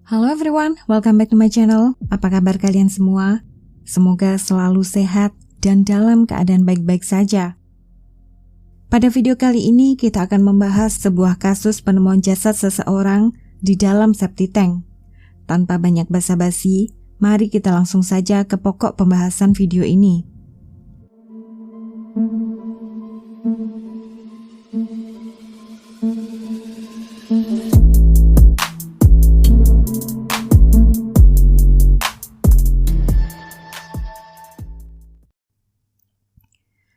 Halo everyone, welcome back to my channel. Apa kabar kalian semua? Semoga selalu sehat dan dalam keadaan baik-baik saja. Pada video kali ini kita akan membahas sebuah kasus penemuan jasad seseorang di dalam septic tank. Tanpa banyak basa-basi, mari kita langsung saja ke pokok pembahasan video ini.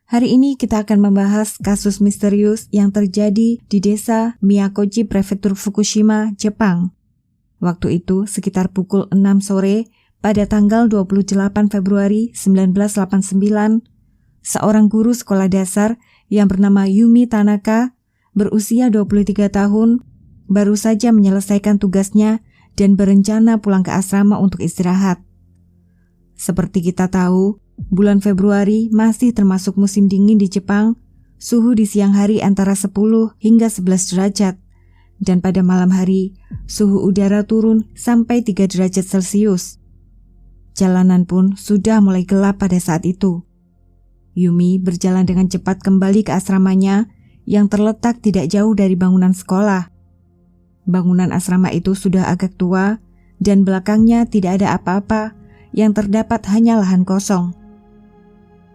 Hari ini kita akan membahas kasus misterius yang terjadi di desa Miyakoji, Prefektur Fukushima, Jepang. Waktu itu sekitar pukul 6 sore pada tanggal 28 Februari 1989, seorang guru sekolah dasar yang bernama Yumi Tanaka, berusia 23 tahun, baru saja menyelesaikan tugasnya dan berencana pulang ke asrama untuk istirahat. Seperti kita tahu, bulan Februari masih termasuk musim dingin di Jepang, suhu di siang hari antara 10 hingga 11 derajat, dan pada malam hari, suhu udara turun sampai 3 derajat Celcius. Jalanan pun sudah mulai gelap pada saat itu. Yumi berjalan dengan cepat kembali ke asramanya yang terletak tidak jauh dari bangunan sekolah. Bangunan asrama itu sudah agak tua dan belakangnya tidak ada apa-apa, yang terdapat hanya lahan kosong.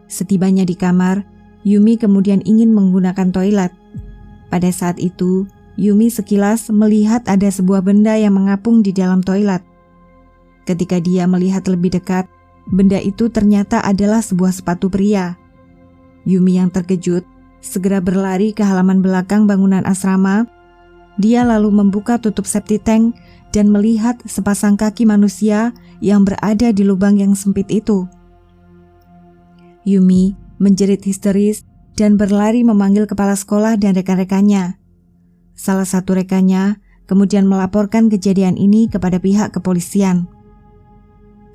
Setibanya di kamar, Yumi kemudian ingin menggunakan toilet. Pada saat itu, Yumi sekilas melihat ada sebuah benda yang mengapung di dalam toilet. Ketika dia melihat lebih dekat, benda itu ternyata adalah sebuah sepatu pria. Yumi yang terkejut segera berlari ke halaman belakang bangunan asrama. Dia lalu membuka tutup septic tank dan melihat sepasang kaki manusia yang berada di lubang yang sempit itu. Yumi menjerit histeris dan berlari memanggil kepala sekolah dan rekan-rekannya. Salah satu rekannya kemudian melaporkan kejadian ini kepada pihak kepolisian.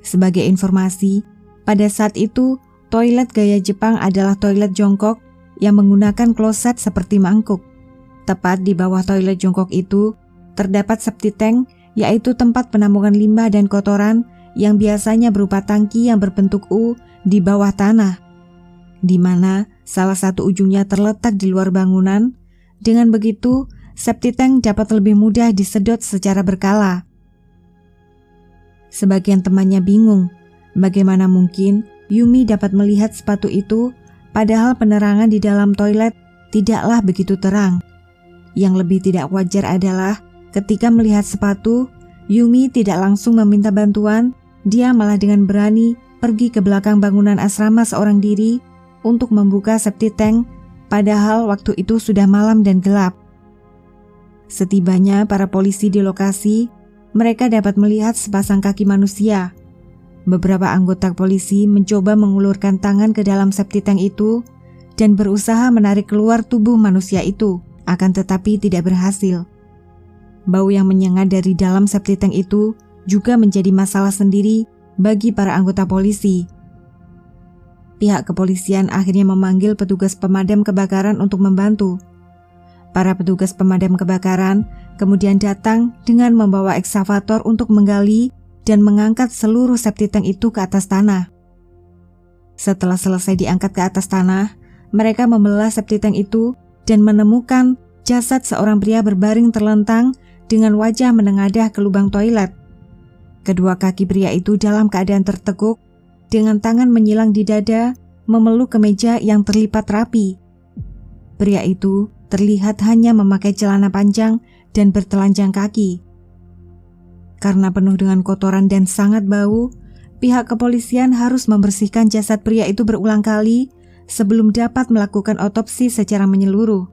Sebagai informasi, pada saat itu toilet gaya Jepang adalah toilet jongkok yang menggunakan kloset seperti mangkuk. Tepat di bawah toilet jongkok itu terdapat septic tank, yaitu tempat penampungan limbah dan kotoran yang biasanya berupa tangki yang berbentuk U di bawah tanah, di mana salah satu ujungnya terletak di luar bangunan. Dengan begitu, septic tank dapat lebih mudah disedot secara berkala. Sebagian temannya bingung, bagaimana mungkin Yumi dapat melihat sepatu itu, padahal penerangan di dalam toilet tidaklah begitu terang. Yang lebih tidak wajar adalah ketika melihat sepatu, Yumi tidak langsung meminta bantuan. Dia malah dengan berani pergi ke belakang bangunan asrama seorang diri untuk membuka septic tank, padahal waktu itu sudah malam dan gelap. Setibanya para polisi di lokasi, mereka dapat melihat sepasang kaki manusia. Beberapa anggota polisi mencoba mengulurkan tangan ke dalam septic tank itu dan berusaha menarik keluar tubuh manusia itu, akan tetapi tidak berhasil. Bau yang menyengat dari dalam septic tank itu juga menjadi masalah sendiri bagi para anggota polisi. Pihak kepolisian akhirnya memanggil petugas pemadam kebakaran untuk membantu. Para petugas pemadam kebakaran kemudian datang dengan membawa ekskavator untuk menggali dan mengangkat seluruh septic tank itu ke atas tanah. Setelah selesai diangkat ke atas tanah, mereka membelah septic tank itu dan menemukan jasad seorang pria berbaring terlentang dengan wajah menengadah ke lubang toilet. Kedua kaki pria itu dalam keadaan tertekuk, dengan tangan menyilang di dada, memeluk kemeja yang terlipat rapi. Pria itu terlihat hanya memakai celana panjang dan bertelanjang kaki. Karena penuh dengan kotoran dan sangat bau, pihak kepolisian harus membersihkan jasad pria itu berulang kali sebelum dapat melakukan otopsi secara menyeluruh.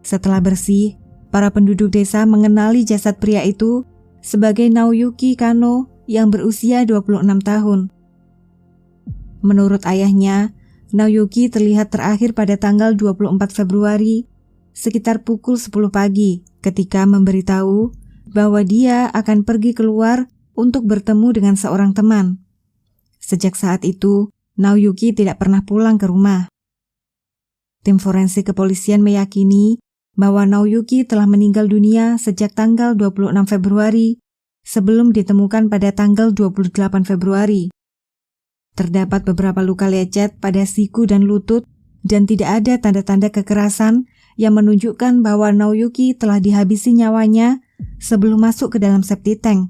Setelah bersih, para penduduk desa mengenali jasad pria itu sebagai Naoyuki Kano yang berusia 26 tahun. Menurut ayahnya, Naoyuki terlihat terakhir pada tanggal 24 Februari sekitar pukul 10 pagi ketika memberitahu bahwa dia akan pergi keluar untuk bertemu dengan seorang teman. Sejak saat itu, Naoyuki tidak pernah pulang ke rumah. Tim forensik kepolisian meyakini bahwa Naoyuki telah meninggal dunia sejak tanggal 26 Februari sebelum ditemukan pada tanggal 28 Februari. Terdapat beberapa luka lecet pada siku dan lutut dan tidak ada tanda-tanda kekerasan yang menunjukkan bahwa Naoyuki telah dihabisi nyawanya sebelum masuk ke dalam septic tank.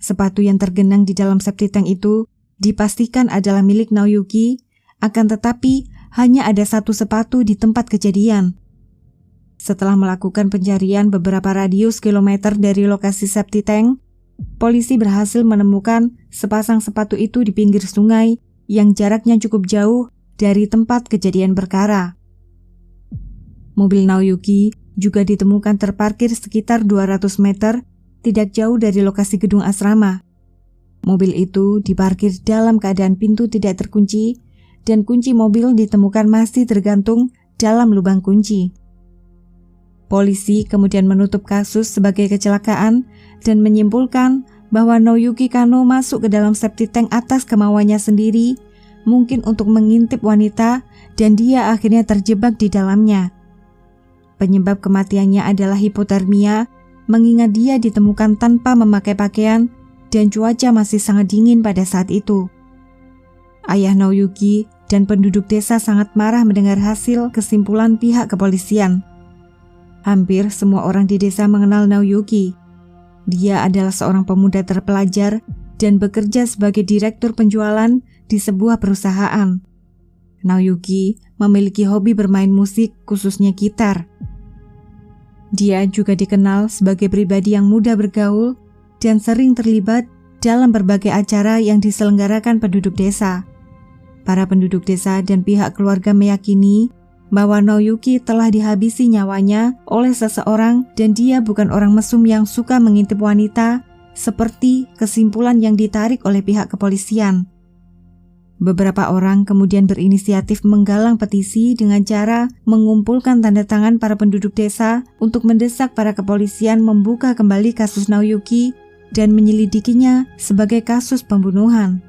Sepatu yang tergenang di dalam septic tank itu dipastikan adalah milik Naoyuki, akan tetapi hanya ada satu sepatu di tempat kejadian. Setelah melakukan pencarian beberapa radius kilometer dari lokasi septic tank, polisi berhasil menemukan sepasang sepatu itu di pinggir sungai yang jaraknya cukup jauh dari tempat kejadian perkara. Mobil Naoyuki juga ditemukan terparkir sekitar 200 meter tidak jauh dari lokasi gedung asrama. Mobil itu diparkir dalam keadaan pintu tidak terkunci dan kunci mobil ditemukan masih tergantung dalam lubang kunci. Polisi kemudian menutup kasus sebagai kecelakaan dan menyimpulkan bahwa Naoyuki Kanno masuk ke dalam septic tank atas kemauannya sendiri, mungkin untuk mengintip wanita, dan dia akhirnya terjebak di dalamnya. Penyebab kematiannya adalah hipotermia, mengingat dia ditemukan tanpa memakai pakaian dan cuaca masih sangat dingin pada saat itu. Ayah Naoyuki dan penduduk desa sangat marah mendengar hasil kesimpulan pihak kepolisian. Hampir semua orang di desa mengenal Naoyuki. Dia adalah seorang pemuda terpelajar dan bekerja sebagai direktur penjualan di sebuah perusahaan. Naoyuki memiliki hobi bermain musik, khususnya gitar. Dia juga dikenal sebagai pribadi yang mudah bergaul dan sering terlibat dalam berbagai acara yang diselenggarakan penduduk desa. Para penduduk desa dan pihak keluarga meyakini bahwa Naoyuki telah dihabisi nyawanya oleh seseorang dan dia bukan orang mesum yang suka mengintip wanita, seperti kesimpulan yang ditarik oleh pihak kepolisian. Beberapa orang kemudian berinisiatif menggalang petisi dengan cara mengumpulkan tanda tangan para penduduk desa untuk mendesak para kepolisian membuka kembali kasus Naoyuki dan menyelidikinya sebagai kasus pembunuhan.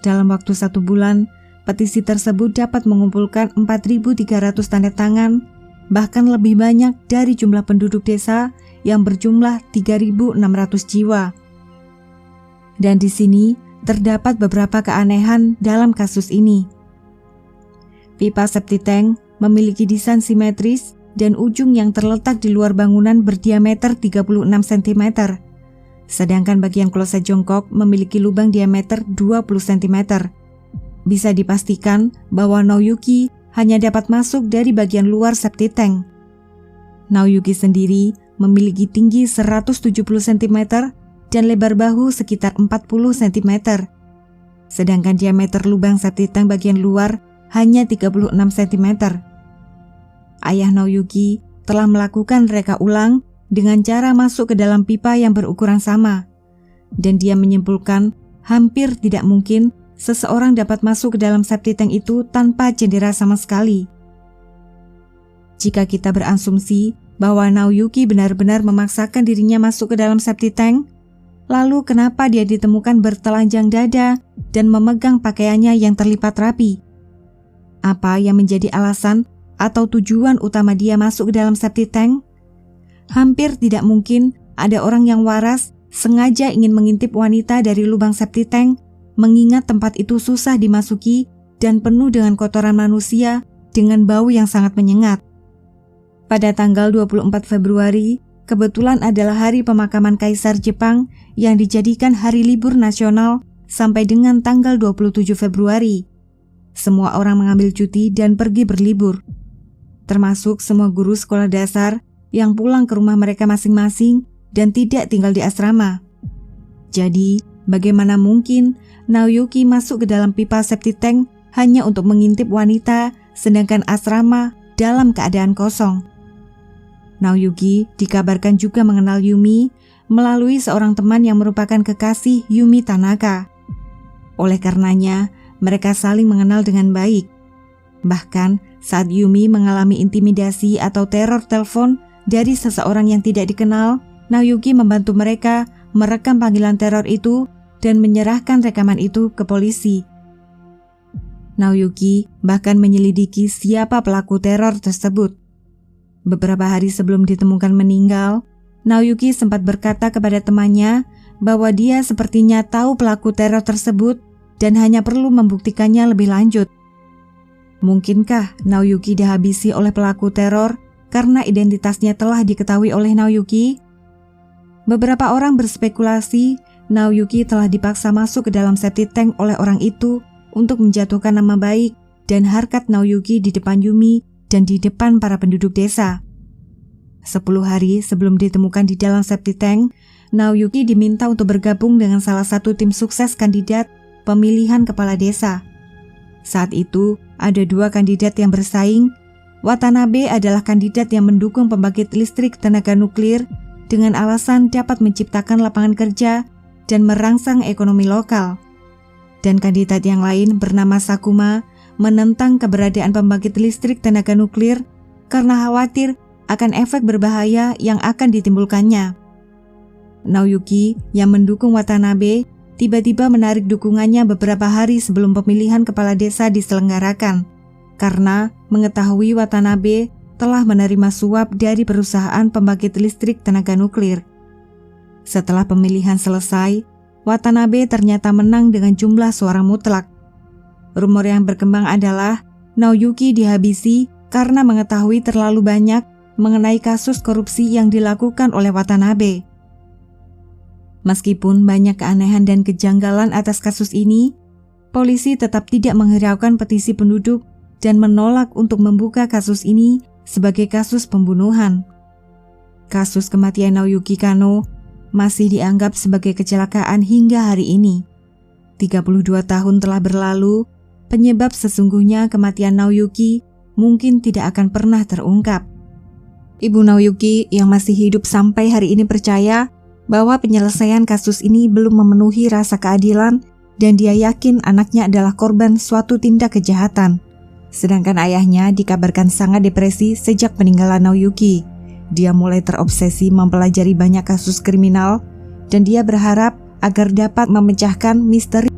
Dalam waktu 1 bulan, petisi tersebut dapat mengumpulkan 4.300 tanda tangan, bahkan lebih banyak dari jumlah penduduk desa yang berjumlah 3.600 jiwa. Dan di sini terdapat beberapa keanehan dalam kasus ini. Pipa septic tank memiliki desain simetris dan ujung yang terletak di luar bangunan berdiameter 36 cm, sedangkan bagian kloset jongkok memiliki lubang diameter 20 cm. Bisa dipastikan bahwa Naoyuki hanya dapat masuk dari bagian luar septic tank. Naoyuki sendiri memiliki tinggi 170 cm dan lebar bahu sekitar 40 cm. Sedangkan diameter lubang septic tank bagian luar hanya 36 cm. Ayah Naoyuki telah melakukan reka ulang dengan cara masuk ke dalam pipa yang berukuran sama, dan dia menyimpulkan hampir tidak mungkin seseorang dapat masuk ke dalam septic tank itu tanpa cedera sama sekali. Jika kita berasumsi bahwa Naoyuki benar-benar memaksakan dirinya masuk ke dalam septic tank, lalu kenapa dia ditemukan bertelanjang dada dan memegang pakaiannya yang terlipat rapi? Apa yang menjadi alasan atau tujuan utama dia masuk ke dalam septic tank? Hampir tidak mungkin ada orang yang waras sengaja ingin mengintip wanita dari lubang septic tank, mengingat tempat itu susah dimasuki dan penuh dengan kotoran manusia dengan bau yang sangat menyengat. Pada tanggal 24 Februari, kebetulan adalah hari pemakaman Kaisar Jepang yang dijadikan hari libur nasional sampai dengan tanggal 27 Februari. Semua orang mengambil cuti dan pergi berlibur, termasuk semua guru sekolah dasar yang pulang ke rumah mereka masing-masing dan tidak tinggal di asrama. Jadi, bagaimana mungkin Naoyuki masuk ke dalam pipa septic tank hanya untuk mengintip wanita, sedangkan asrama dalam keadaan kosong? Naoyuki dikabarkan juga mengenal Yumi melalui seorang teman yang merupakan kekasih Yumi Tanaka. Oleh karenanya, mereka saling mengenal dengan baik. Bahkan saat Yumi mengalami intimidasi atau teror telepon dari seseorang yang tidak dikenal, Naoyuki membantu mereka merekam panggilan teror itu dan menyerahkan rekaman itu ke polisi. Naoyuki bahkan menyelidiki siapa pelaku teror tersebut. Beberapa hari sebelum ditemukan meninggal, Naoyuki sempat berkata kepada temannya bahwa dia sepertinya tahu pelaku teror tersebut dan hanya perlu membuktikannya lebih lanjut. Mungkinkah Naoyuki dihabisi oleh pelaku teror karena identitasnya telah diketahui oleh Naoyuki? Beberapa orang berspekulasi Naoyuki telah dipaksa masuk ke dalam septic tank oleh orang itu untuk menjatuhkan nama baik dan harkat Naoyuki di depan Yumi dan di depan para penduduk desa. 10 hari sebelum ditemukan di dalam septic tank, Naoyuki diminta untuk bergabung dengan salah satu tim sukses kandidat pemilihan kepala desa. Saat itu, ada 2 kandidat yang bersaing. Watanabe adalah kandidat yang mendukung pembangkit listrik tenaga nuklir dengan alasan dapat menciptakan lapangan kerja dan merangsang ekonomi lokal. Dan kandidat yang lain bernama Sakuma menentang keberadaan pembangkit listrik tenaga nuklir karena khawatir akan efek berbahaya yang akan ditimbulkannya. Naoyuki yang mendukung Watanabe tiba-tiba menarik dukungannya beberapa hari sebelum pemilihan kepala desa diselenggarakan karena mengetahui Watanabe telah menerima suap dari perusahaan pembangkit listrik tenaga nuklir. Setelah pemilihan selesai, Watanabe ternyata menang dengan jumlah suara mutlak. Rumor yang berkembang adalah Naoyuki dihabisi karena mengetahui terlalu banyak mengenai kasus korupsi yang dilakukan oleh Watanabe. Meskipun banyak keanehan dan kejanggalan atas kasus ini, polisi tetap tidak menghiraukan petisi penduduk dan menolak untuk membuka kasus ini sebagai kasus pembunuhan. Kasus kematian Naoyuki Kanno masih dianggap sebagai kecelakaan hingga hari ini. 32 tahun telah berlalu, penyebab sesungguhnya kematian Naoyuki mungkin tidak akan pernah terungkap. Ibu Naoyuki yang masih hidup sampai hari ini percaya bahwa penyelesaian kasus ini belum memenuhi rasa keadilan dan dia yakin anaknya adalah korban suatu tindak kejahatan. Sedangkan ayahnya dikabarkan sangat depresi sejak peninggalan Naoyuki. Dia mulai terobsesi mempelajari banyak kasus kriminal dan dia berharap agar dapat memecahkan misteri.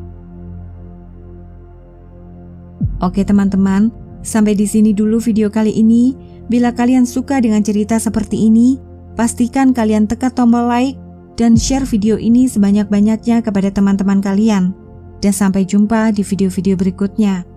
Oke teman-teman, sampai di sini dulu video kali ini. Bila kalian suka dengan cerita seperti ini, pastikan kalian tekan tombol like dan share video ini sebanyak-banyaknya kepada teman-teman kalian. Dan sampai jumpa di video-video berikutnya.